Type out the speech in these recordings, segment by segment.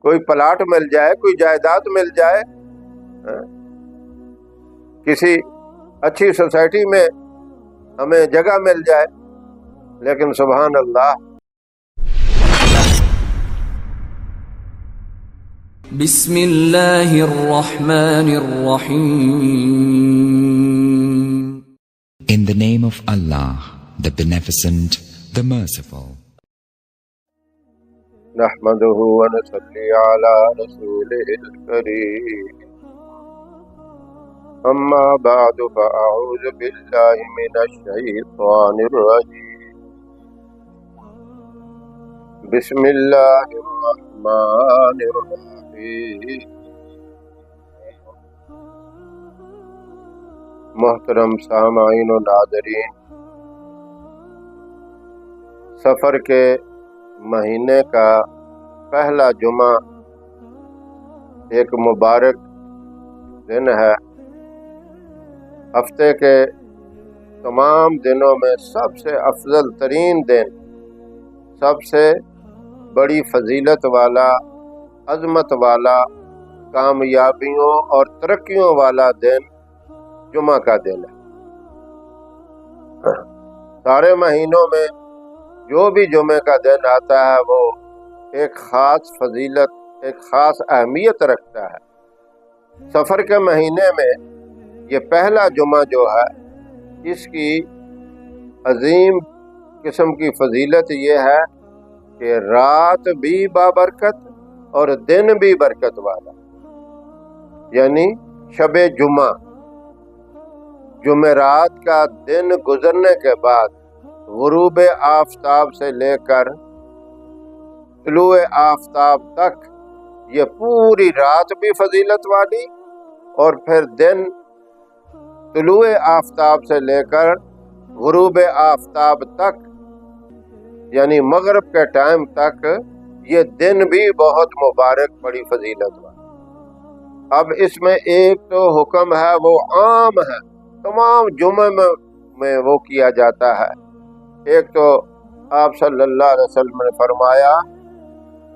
کوئی پلاٹ مل جائے، کوئی جائیداد مل جائے، کسی اچھی سوسائٹی میں ہمیں جگہ مل جائے، لیکن سبحان اللہ بسم اللہ الرحمن الرحیم. In the name of Allah, the Beneficent, the Merciful. نحمده ونصلي على رسوله الكريم. أما بعد فأعوذ بالله من الشيطان الرجيم. بسم الله الرحمن الرحيم. محترم سامعین و ناظرین، سفر کے مہینے کا پہلا جمعہ ایک مبارک دن ہے. ہفتے کے تمام دنوں میں سب سے افضل ترین دن، سب سے بڑی فضیلت والا، عظمت والا، کامیابیوں اور ترقیوں والا دن جمعہ کا دن ہے. سارے مہینوں میں جو بھی جمعے کا دن آتا ہے وہ ایک خاص فضیلت، ایک خاص اہمیت رکھتا ہے. سفر کے مہینے میں یہ پہلا جمعہ جو ہے، اس کی عظیم قسم کی فضیلت یہ ہے کہ رات بھی بابرکت اور دن بھی برکت والا، یعنی شب جمعہ، جمعرات کا دن گزرنے کے بعد غروب آفتاب سے لے کر طلوع آفتاب تک یہ پوری رات بھی فضیلت والی، اور پھر دن طلوع آفتاب سے لے کر غروب آفتاب تک یعنی مغرب کے ٹائم تک یہ دن بھی بہت مبارک، بڑی فضیلت والا. اب اس میں ایک تو حکم ہے وہ عام ہے، تمام جمعے میں وہ کیا جاتا ہے. ایک تو آپ صلی اللہ علیہ وسلم نے فرمایا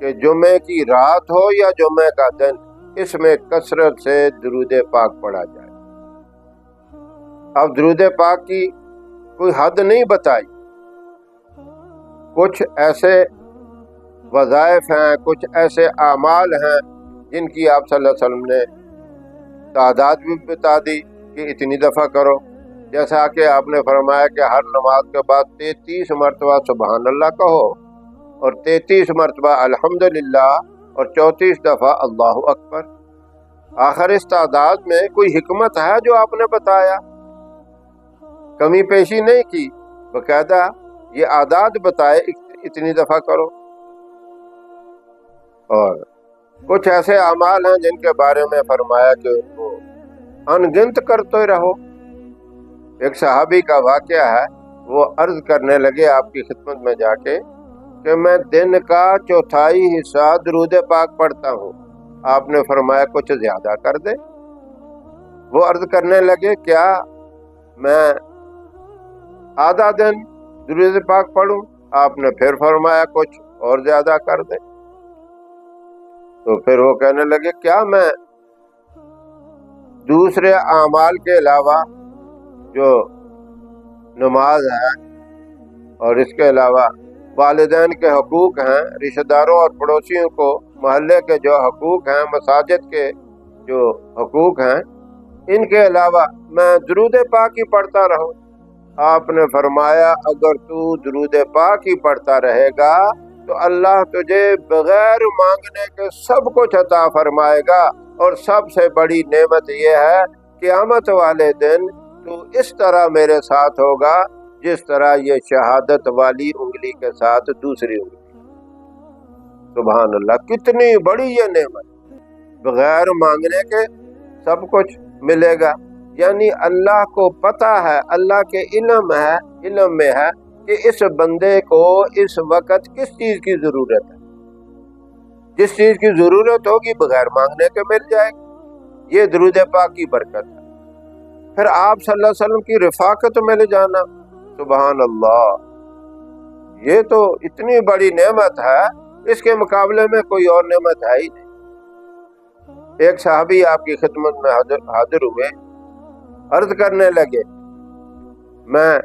کہ جمعے کی رات ہو یا جمعے کا دن، اس میں کثرت سے درود پاک پڑھا جائے. اب درود پاک کی کوئی حد نہیں بتائی. کچھ ایسے وظائف ہیں، کچھ ایسے اعمال ہیں جن کی آپ صلی اللہ علیہ وسلم نے تعداد بھی بتا دی کہ اتنی دفعہ کرو. جیسا کہ آپ نے فرمایا کہ ہر نماز کے بعد 33 مرتبہ سبحان اللہ کہو، اور 33 مرتبہ الحمدللہ، اور 34 دفعہ اللہ اکبر. آخر اس تعداد میں کوئی حکمت ہے جو آپ نے بتایا، کمی پیشی نہیں کی، باقاعدہ یہ اعداد بتائے اتنی دفعہ کرو. اور کچھ ایسے اعمال ہیں جن کے بارے میں فرمایا کہ ان کو ان گنت کرتے رہو. ایک صحابی کا واقعہ ہے، وہ عرض کرنے لگے آپ کی خدمت میں جا کے کہ میں دن کا چوتھائی حصہ درود پاک پڑھتا ہوں. آپ نے فرمایا کچھ زیادہ کر دے. وہ عرض کرنے لگے کیا میں آدھا دن درود پاک پڑھوں؟ آپ نے پھر فرمایا کچھ اور زیادہ کر دے. تو پھر وہ کہنے لگے کیا میں دوسرے اعمال کے علاوہ جو نماز ہے اور اس کے علاوہ والدین کے حقوق ہیں، رشتہ داروں اور پڑوسیوں کو، محلے کے جو حقوق ہیں، مساجد کے جو حقوق ہیں، ان کے علاوہ میں درود پاک ہی پڑھتا رہوں؟ آپ نے فرمایا اگر تو درود پاک ہی پڑھتا رہے گا تو اللہ تجھے بغیر مانگنے کے سب کچھ عطا فرمائے گا، اور سب سے بڑی نعمت یہ ہے قیامت والے دن تو اس طرح میرے ساتھ ہوگا جس طرح یہ شہادت والی انگلی کے ساتھ دوسری انگلی. سبحان اللہ، کتنی بڑی یہ نعمت، بغیر مانگنے کے سب کچھ ملے گا. یعنی اللہ کو پتہ ہے، اللہ کے علم میں ہے کہ اس بندے کو اس وقت کس چیز کی ضرورت ہے. جس چیز کی ضرورت ہوگی بغیر مانگنے کے مل جائے گی. یہ درود پاک کی برکت ہے. پھر آپ صلی اللہ علیہ وسلم کی رفاقت مل جانا، سبحان اللہ، یہ تو اتنی بڑی نعمت ہے. اس کے مقابلے میں کوئی اور نعمت ہے ہی نہیں۔ ایک صحابی آپ کی خدمت میں حاضر ہوئے، عرض کرنے لگے میں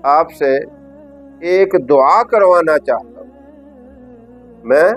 آپ سے ایک دعا کروانا چاہتا ہوں، میں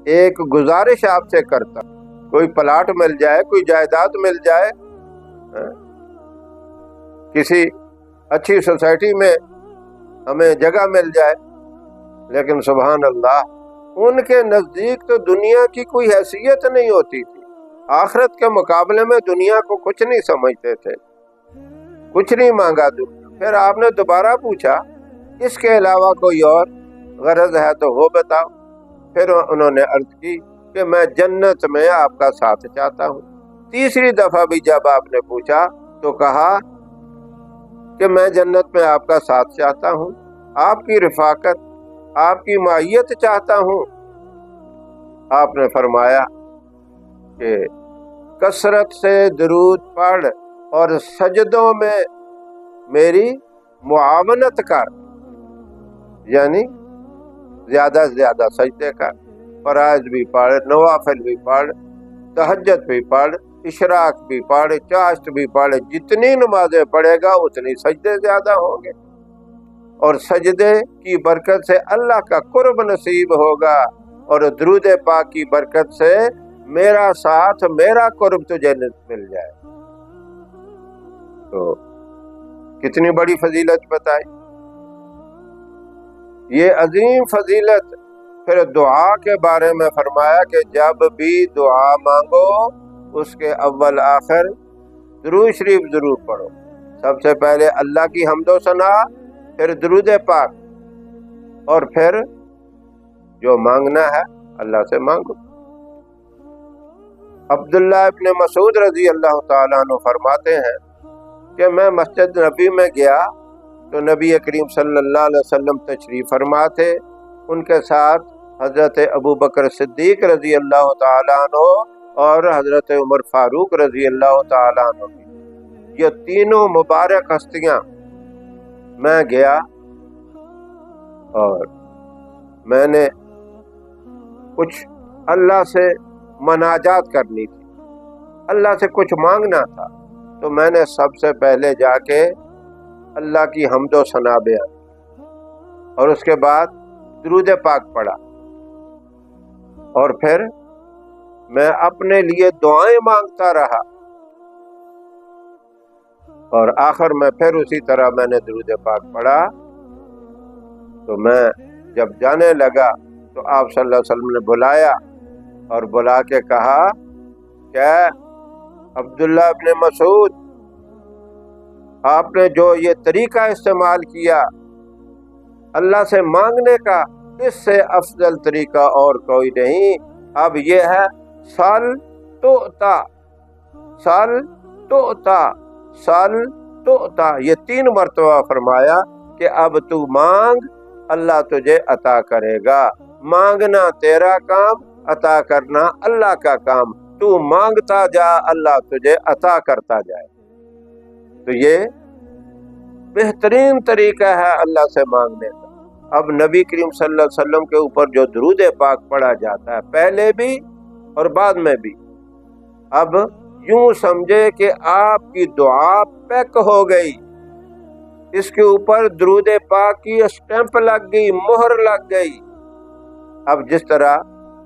ایک گزارش آپ سے کرتا ہوں، کوئی پلاٹ مل جائے، کوئی جائیداد مل جائے، کسی اچھی سوسائٹی میں ہمیں جگہ مل جائے، لیکن سبحان اللہ ان کے نزدیک تو دنیا کی کوئی حیثیت نہیں ہوتی تھی، آخرت کے مقابلے میں دنیا کو کچھ نہیں سمجھتے تھے، کچھ نہیں مانگا دنیا۔ پھر آپ نے دوبارہ پوچھا اس کے علاوہ کوئی اور غرض ہے تو وہ بتاؤ۔ پھر انہوں نے عرض کی کہ میں جنت میں آپ کا ساتھ چاہتا ہوں۔ تیسری دفعہ بھی جب آپ نے پوچھا تو کہا کہ میں جنت میں آپ کا ساتھ چاہتا ہوں، آپ کی رفاقت، آپ کی معیت چاہتا ہوں۔ آپ نے فرمایا کہ کثرت سے درود پڑھ اور سجدوں میں میری معاونت کر، یعنی زیادہ سے زیادہ سجدے کر، فرائض بھی پڑھ، نوافل بھی پڑھ، تہجد بھی پڑھ، اشراق بھی پڑھ، چاشت بھی پڑھ، جتنی نمازیں پڑھے گا اتنی سجدے زیادہ ہوں گے، اور سجدے کی برکت سے اللہ کا قرب نصیب ہوگا، اور درود پاک کی برکت سے میرا ساتھ، میرا قرب تجھے مل جائے۔ تو کتنی بڑی فضیلت بتائی، یہ عظیم فضیلت۔ پھر دعا کے بارے میں فرمایا کہ جب بھی دعا مانگو اس کے اول آخر درود شریف ضرور پڑھو، سب سے پہلے اللہ کی حمد و ثنا، پھر درود پاک، اور پھر جو مانگنا ہے اللہ سے مانگو۔ عبداللہ ابن مسعود رضی اللہ تعالیٰ عنہ فرماتے ہیں کہ میں مسجد نبی میں گیا تو نبی کریم صلی اللہ علیہ وسلم تشریف فرما تھے، ان کے ساتھ حضرت ابو بکر صدیق رضی اللہ تعالیٰ عنہ اور حضرت عمر فاروق رضی اللہ تعالیٰ عنہ کی، یہ تینوں مبارک ہستیاں۔ میں گیا اور میں نے کچھ اللہ سے مناجات کرنی تھی، اللہ سے کچھ مانگنا تھا، تو میں نے سب سے پہلے جا کے اللہ کی حمد و ثنا بیان، اور اس کے بعد درود پاک پڑھا، اور پھر میں اپنے لیے دعائیں مانگتا رہا، اور آخر میں پھر اسی طرح میں نے درود پاک پڑھا۔ تو میں جب جانے لگا تو آپ صلی اللہ علیہ وسلم نے بلایا، اور بلا کے کہا کہ عبداللہ ابن مسعود، آپ نے جو یہ طریقہ استعمال کیا اللہ سے مانگنے کا، اس سے افضل طریقہ اور کوئی نہیں۔ اب یہ ہے سل تؤتا، سل تؤتا، سل تؤتا، یہ 3 مرتبہ فرمایا کہ اب تو مانگ، اللہ تجھے عطا کرے گا۔ مانگنا تیرا کام، عطا کرنا اللہ کا کام، تو مانگتا جا، اللہ تجھے عطا کرتا جائے۔ تو یہ بہترین طریقہ ہے اللہ سے مانگنے کا۔ اب نبی کریم صلی اللہ علیہ وسلم کے اوپر جو درود پاک پڑھا جاتا ہے پہلے بھی اور بعد میں بھی، اب یوں سمجھے کہ آپ کی دعا پیک ہو گئی، اس کے اوپر درود پاک کی اسٹیمپ لگ گئی، مہر لگ گئی۔ اب جس طرح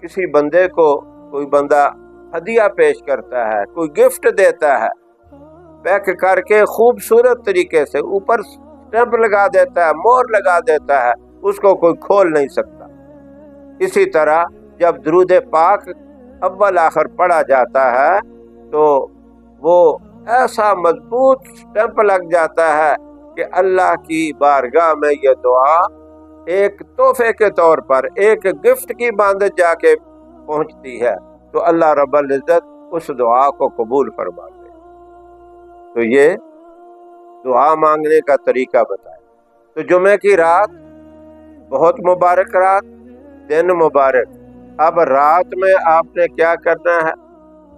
کسی بندے کو کوئی بندہ ہدیہ پیش کرتا ہے، کوئی گفٹ دیتا ہے، پیک کر کے خوبصورت طریقے سے اوپر اسٹیمپ لگا دیتا ہے، مہر لگا دیتا ہے، اس کو کوئی کھول نہیں سکتا۔ اسی طرح جب درود پاک اول آخر پڑھا جاتا ہے تو وہ ایسا مضبوط اسٹیمپ لگ جاتا ہے کہ اللہ کی بارگاہ میں یہ دعا ایک تحفے کے طور پر، ایک گفٹ کی مانند جا کے پہنچتی ہے، تو اللہ رب العزت اس دعا کو قبول فرماتے ہیں۔ تو یہ دعا مانگنے کا طریقہ بتایا۔ تو جمعے کی رات بہت مبارک رات، دن مبارک۔ اب رات میں آپ نے کیا کرنا ہے؟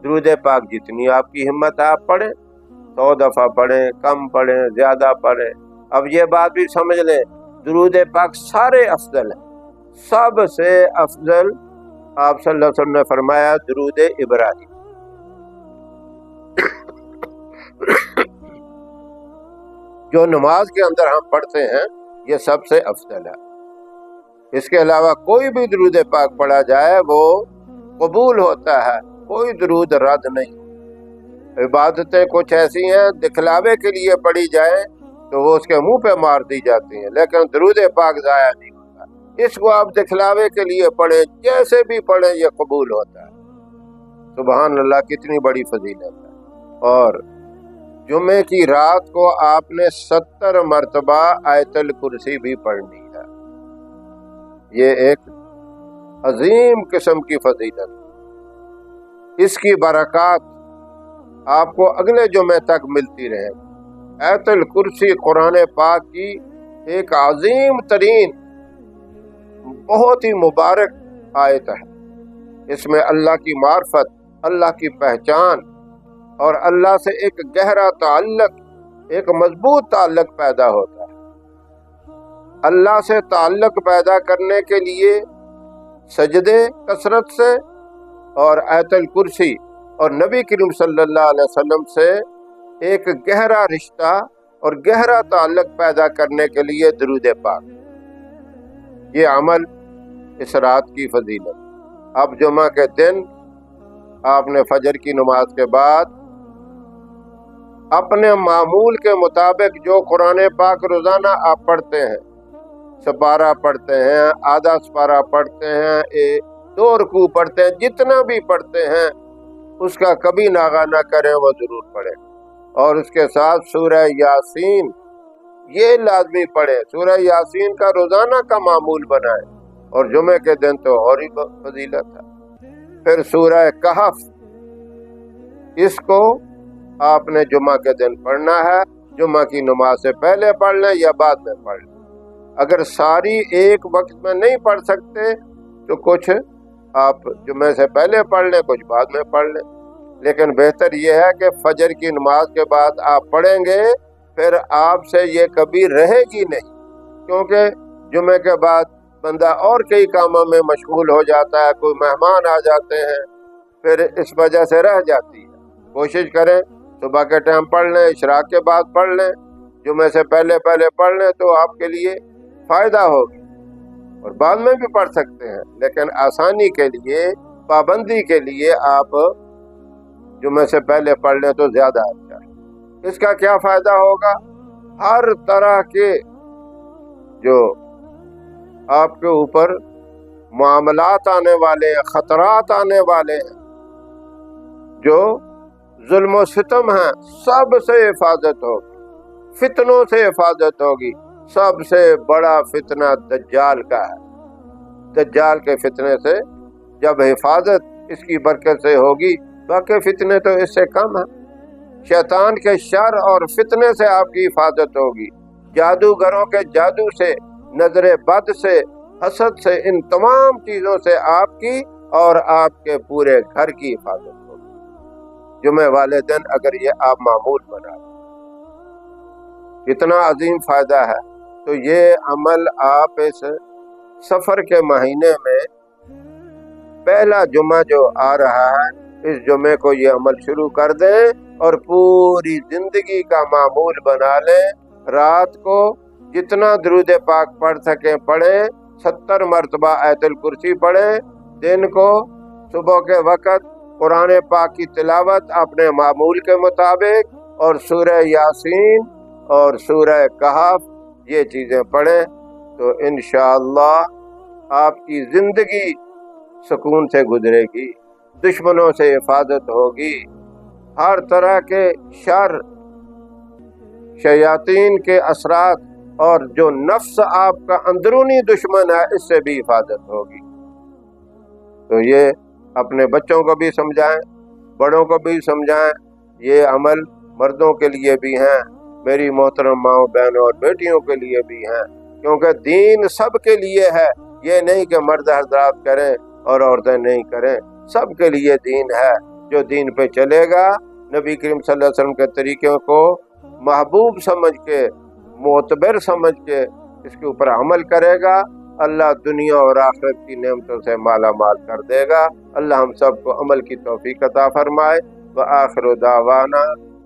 درود پاک جتنی آپ کی ہمت ہے آپ پڑھیں، 100 دفعہ پڑھیں، کم پڑھیں، زیادہ پڑھیں۔ اب یہ بات بھی سمجھ لیں، درود پاک سارے افضل ہیں، سب سے افضل آپ صلی اللہ علیہ وسلم نے فرمایا درود ابراہیم۔ جو نماز کے اندر ہم پڑھتے ہیں یہ سب سے افضل ہے۔ اس کے علاوہ کوئی بھی درود پاک پڑھا جائے وہ قبول ہوتا ہے، کوئی درود رد نہیں۔ عبادتیں کچھ ایسی ہیں دکھلاوے کے لیے پڑھی جائیں تو وہ اس کے منہ پہ مار دی جاتی ہیں، لیکن درود پاک ضائع نہیں ہوتا۔ اس کو آپ دکھلاوے کے لیے پڑھیں، جیسے بھی پڑھیں یہ قبول ہوتا ہے۔ سبحان اللہ، کتنی بڑی فضیلت ہے۔ اور جمعے کی رات کو آپ نے 70 مرتبہ آیت الکرسی بھی پڑھنی ہے۔ یہ ایک عظیم قسم کی فضیلت، اس کی برکات آپ کو اگلے جمعے تک ملتی رہے۔ آیت الکرسی قرآن پاک کی ایک عظیم ترین بہت ہی مبارک آیت ہے۔ اس میں اللہ کی معرفت، اللہ کی پہچان اور اللہ سے ایک گہرا تعلق، ایک مضبوط تعلق پیدا ہوتا ہے۔ اللہ سے تعلق پیدا کرنے کے لیے سجدے کثرت سے اور آیت الکرسی اور نبی کریم صلی اللہ علیہ وسلم سے ایک گہرا رشتہ اور گہرا تعلق پیدا کرنے کے لیے درود پاک، یہ عمل اس رات کی فضیلت۔ اب جمعہ کے دن آپ نے فجر کی نماز کے بعد اپنے معمول کے مطابق جو قرآن پاک روزانہ آپ پڑھتے ہیں، سپارہ پڑھتے ہیں، آدھا سپارہ پڑھتے ہیں، 2 رکوع پڑھتے ہیں، جتنا بھی پڑھتے ہیں اس کا کبھی ناغہ نہ کریں، وہ ضرور پڑھیں۔ اور اس کے ساتھ سورہ یاسین یہ لازمی پڑھیں، سورہ یاسین کا روزانہ کا معمول بنائیں، اور جمعے کے دن تو اور ہی فضیلت ہے۔ پھر سورہ کہف، اس کو آپ نے جمعہ کے دن پڑھنا ہے، جمعہ کی نماز سے پہلے پڑھ لیں یا بعد میں پڑھ لیں۔ اگر ساری ایک وقت میں نہیں پڑھ سکتے تو کچھ آپ جمعے سے پہلے پڑھ لیں، کچھ بعد میں پڑھ لیں، لیکن بہتر یہ ہے کہ فجر کی نماز کے بعد آپ پڑھیں گے، پھر آپ سے یہ کبھی رہے گی نہیں، کیونکہ جمعے کے بعد بندہ اور کئی کاموں میں مشغول ہو جاتا ہے، کوئی مہمان آ جاتے ہیں، پھر اس وجہ سے رہ جاتی ہے۔ کوشش کریں صبح کے ٹائم پڑھ لیں، اشراق کے بعد پڑھ لیں، جمعے سے پہلے پڑھ لیں تو آپ کے لیے فائدہ ہوگی، اور بعد میں بھی پڑھ سکتے ہیں، لیکن آسانی کے لیے، پابندی کے لیے آپ جمعے سے پہلے پڑھ لیں تو زیادہ اچھا ہے۔ اس کا کیا فائدہ ہوگا؟ ہر طرح کے جو آپ کے اوپر معاملات آنے والے ہیں، خطرات آنے والے ہیں، جو ظلم و ستم ہیں، سب سے حفاظت ہوگی، فتنوں سے حفاظت ہوگی۔ سب سے بڑا فتنہ دجال کا ہے۔ دجال کے فتنے سے جب حفاظت اس کی برکت سے ہوگی، باقی فتنے تو اس سے کم ہیں۔ شیطان کے شر اور فتنے سے آپ کی حفاظت ہوگی، جادوگروں کے جادو سے، نظر بد سے، حسد سے، ان تمام چیزوں سے آپ کی اور آپ کے پورے گھر کی حفاظت ہوگی جمعے والے دن، اگر یہ آپ معمول بنا لیں۔ کتنا عظیم فائدہ ہے۔ تو یہ عمل آپ اس سفر کے مہینے میں پہلا جمعہ جو آ رہا ہے، اس جمعے کو یہ عمل شروع کر دیں اور پوری زندگی کا معمول بنا لیں۔ رات کو جتنا درود پاک پڑھ سکیں پڑھیں، 70 مرتبہ آیت الکرسی پڑھیں، دن کو صبح کے وقت قرآن پاک کی تلاوت اپنے معمول کے مطابق، اور سورہ یاسین اور سورہ کہف یہ چیزیں پڑھیں، تو انشاءاللہ آپ کی زندگی سکون سے گزرے گی، دشمنوں سے حفاظت ہوگی، ہر طرح کے شر، شیاطین کے اثرات اور جو نفس آپ کا اندرونی دشمن ہے، اس سے بھی حفاظت ہوگی۔ تو یہ اپنے بچوں کو بھی سمجھائیں، بڑوں کو بھی سمجھائیں، یہ عمل مردوں کے لیے بھی ہیں، میری محترم ماؤں، بہنوں اور بیٹیوں کے لیے بھی ہیں، کیونکہ دین سب کے لیے ہے۔ یہ نہیں کہ مرد حضرات کریں اور عورتیں نہیں کریں، سب کے لیے دین ہے۔ جو دین پہ چلے گا، نبی کریم صلی اللہ علیہ وسلم کے طریقوں کو محبوب سمجھ کے، معتبر سمجھ کے اس کے اوپر عمل کرے گا، اللہ دنیا اور آخرت کی نعمتوں سے مالا مال کر دے گا۔ اللہ ہم سب کو عمل کی توفیق عطا فرمائے۔ وآخر دعوانا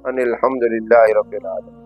ان الحمد للہ رب العالمین۔